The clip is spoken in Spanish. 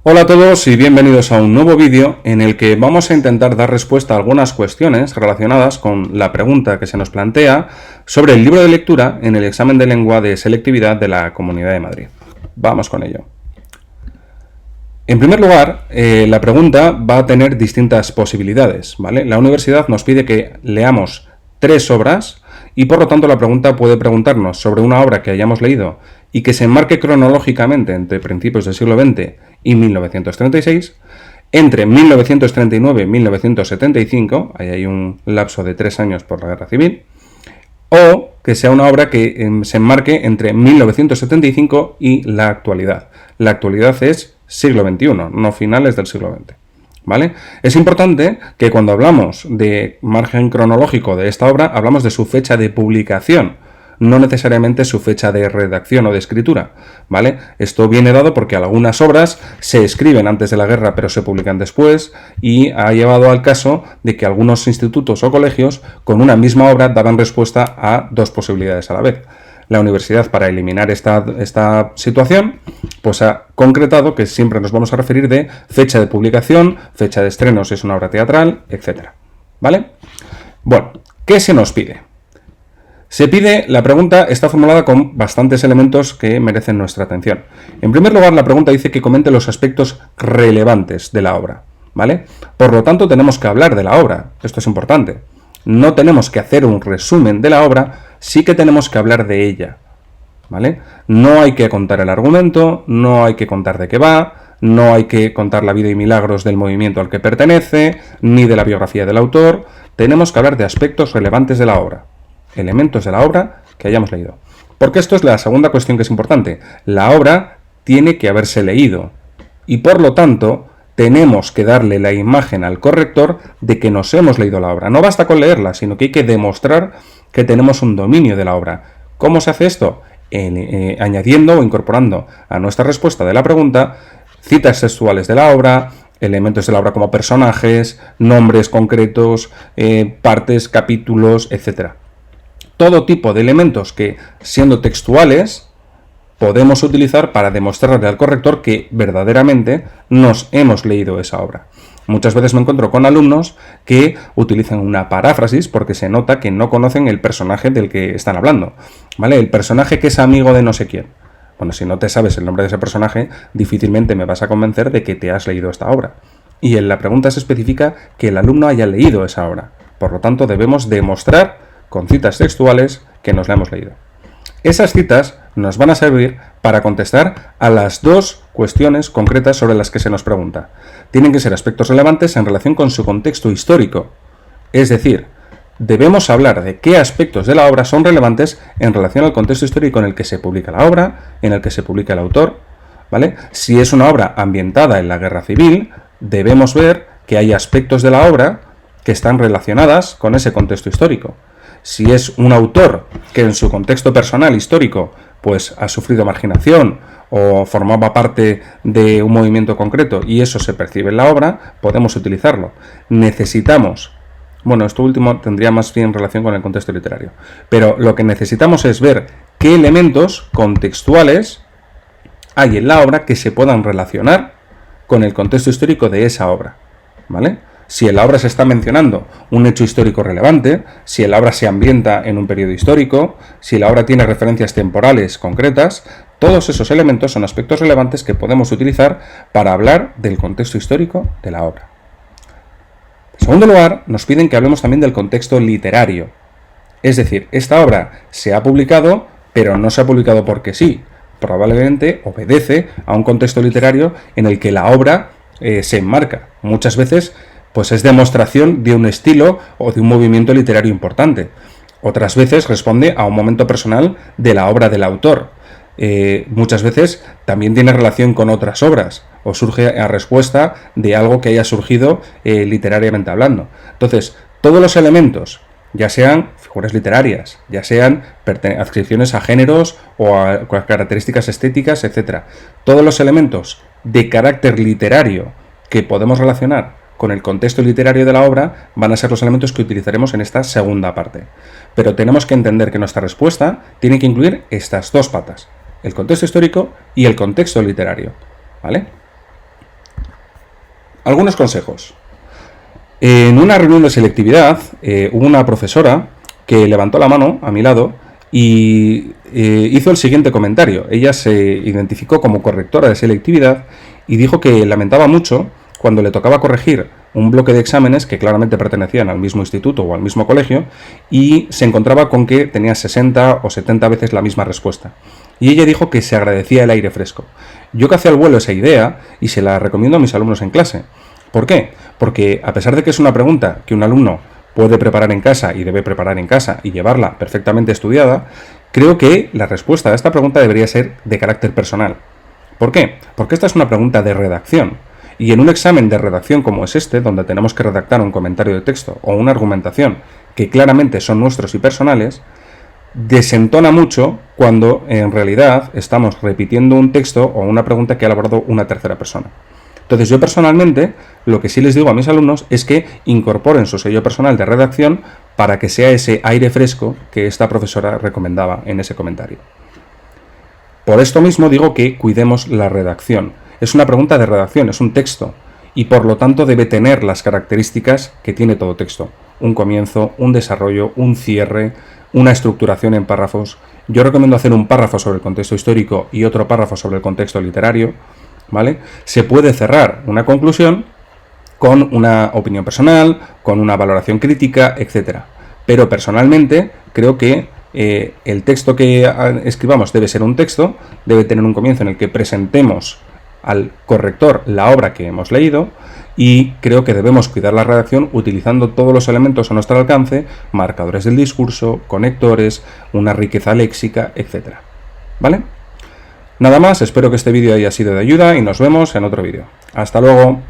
Hola a todos y bienvenidos a un nuevo vídeo en el que vamos a intentar dar respuesta a algunas cuestiones relacionadas con la pregunta que se nos plantea sobre el libro de lectura en el examen de lengua de selectividad de la Comunidad de Madrid. Vamos con ello. En primer lugar, la pregunta va a tener distintas posibilidades, ¿vale? La universidad nos pide que leamos 3 obras y por lo tanto la pregunta puede preguntarnos sobre una obra que hayamos leído y que se enmarque cronológicamente entre principios del siglo XX y 1936, entre 1939 y 1975, ahí hay un lapso de 3 años por la Guerra Civil, o que sea una obra que se enmarque entre 1975 y la actualidad. La actualidad es siglo XXI, no finales del siglo XX. ¿Vale? Es importante que cuando hablamos de margen cronológico de esta obra, hablamos de su fecha de publicación, no necesariamente su fecha de redacción o de escritura, ¿vale? Esto viene dado porque algunas obras se escriben antes de la guerra pero se publican después y ha llevado al caso de que algunos institutos o colegios con una misma obra daban respuesta a 2 posibilidades a la vez. La universidad, para eliminar esta situación, pues ha concretado que siempre nos vamos a referir de fecha de publicación, fecha de estreno si es una obra teatral, etc. ¿Vale? Bueno, ¿qué se nos pide? La pregunta está formulada con bastantes elementos que merecen nuestra atención. En primer lugar, la pregunta dice que comente los aspectos relevantes de la obra, ¿vale? Por lo tanto, tenemos que hablar de la obra. Esto es importante. No tenemos que hacer un resumen de la obra, sí que tenemos que hablar de ella, ¿vale? No hay que contar el argumento, no hay que contar de qué va, no hay que contar la vida y milagros del movimiento al que pertenece, ni de la biografía del autor. Tenemos que hablar de aspectos relevantes de la obra, elementos de la obra que hayamos leído. Porque esto es la segunda cuestión que es importante. La obra tiene que haberse leído y por lo tanto tenemos que darle la imagen al corrector de que nos hemos leído la obra. No basta con leerla, sino que hay que demostrar que tenemos un dominio de la obra. ¿Cómo se hace esto? Añadiendo o incorporando a nuestra respuesta de la pregunta citas textuales de la obra, elementos de la obra como personajes, nombres concretos, partes, capítulos, etc. Todo tipo de elementos que, siendo textuales, podemos utilizar para demostrarle al corrector que verdaderamente nos hemos leído esa obra. Muchas veces me encuentro con alumnos que utilizan una paráfrasis porque se nota que no conocen el personaje del que están hablando, ¿vale? El personaje que es amigo de no sé quién. Bueno, si no te sabes el nombre de ese personaje, difícilmente me vas a convencer de que te has leído esta obra. Y en la pregunta se especifica que el alumno haya leído esa obra. Por lo tanto, debemos demostrar con citas textuales que nos la hemos leído. Esas citas nos van a servir para contestar a las 2 cuestiones concretas sobre las que se nos pregunta. Tienen que ser aspectos relevantes en relación con su contexto histórico. Es decir, debemos hablar de qué aspectos de la obra son relevantes en relación al contexto histórico en el que se publica la obra, en el que se publica el autor, ¿vale? Si es una obra ambientada en la Guerra Civil, debemos ver que hay aspectos de la obra que están relacionadas con ese contexto histórico. Si es un autor que en su contexto personal histórico pues ha sufrido marginación o formaba parte de un movimiento concreto y eso se percibe en la obra, podemos utilizarlo. Necesitamos, bueno, esto último tendría más bien relación con el contexto literario, pero lo que necesitamos es ver qué elementos contextuales hay en la obra que se puedan relacionar con el contexto histórico de esa obra, ¿vale? Si en la obra se está mencionando un hecho histórico relevante, si en la obra se ambienta en un periodo histórico, si la obra tiene referencias temporales concretas, todos esos elementos son aspectos relevantes que podemos utilizar para hablar del contexto histórico de la obra. En segundo lugar, nos piden que hablemos también del contexto literario. Es decir, esta obra se ha publicado, pero no se ha publicado porque sí. Probablemente obedece a un contexto literario en el que la obra se enmarca. Muchas veces pues es demostración de un estilo o de un movimiento literario importante. Otras veces responde a un momento personal de la obra del autor. Muchas veces también tiene relación con otras obras o surge a respuesta de algo que haya surgido literariamente hablando. Entonces, todos los elementos, ya sean figuras literarias, ya sean adscripciones a géneros o a características estéticas, etc. Todos los elementos de carácter literario que podemos relacionar con el contexto literario de la obra van a ser los elementos que utilizaremos en esta segunda parte. Pero tenemos que entender que nuestra respuesta tiene que incluir estas 2 patas, el contexto histórico y el contexto literario, ¿vale? Algunos consejos. En una reunión de selectividad hubo una profesora que levantó la mano a mi lado y hizo el siguiente comentario. Ella se identificó como correctora de selectividad y dijo que lamentaba mucho cuando le tocaba corregir un bloque de exámenes que claramente pertenecían al mismo instituto o al mismo colegio y se encontraba con que tenía 60 o 70 veces la misma respuesta. Y ella dijo que se agradecía el aire fresco. Yo cacé al vuelo esa idea y se la recomiendo a mis alumnos en clase. ¿Por qué? Porque a pesar de que es una pregunta que un alumno puede preparar en casa y debe preparar en casa y llevarla perfectamente estudiada, creo que la respuesta a esta pregunta debería ser de carácter personal. ¿Por qué? Porque esta es una pregunta de redacción. Y en un examen de redacción como es este, donde tenemos que redactar un comentario de texto o una argumentación que claramente son nuestros y personales, desentona mucho cuando en realidad estamos repitiendo un texto o una pregunta que ha elaborado una tercera persona. Entonces yo personalmente lo que sí les digo a mis alumnos es que incorporen su sello personal de redacción para que sea ese aire fresco que esta profesora recomendaba en ese comentario. Por esto mismo digo que cuidemos la redacción. Es una pregunta de redacción, es un texto y por lo tanto debe tener las características que tiene todo texto. Un comienzo, un desarrollo, un cierre, una estructuración en párrafos. Yo recomiendo hacer un párrafo sobre el contexto histórico y otro párrafo sobre el contexto literario, ¿vale? Se puede cerrar una conclusión con una opinión personal, con una valoración crítica, etc. Pero personalmente creo que el texto que escribamos debe ser un texto, debe tener un comienzo en el que presentemos al corrector la obra que hemos leído y creo que debemos cuidar la redacción utilizando todos los elementos a nuestro alcance, marcadores del discurso, conectores, una riqueza léxica, etc. ¿Vale? Nada más, espero que este vídeo haya sido de ayuda y nos vemos en otro vídeo. ¡Hasta luego!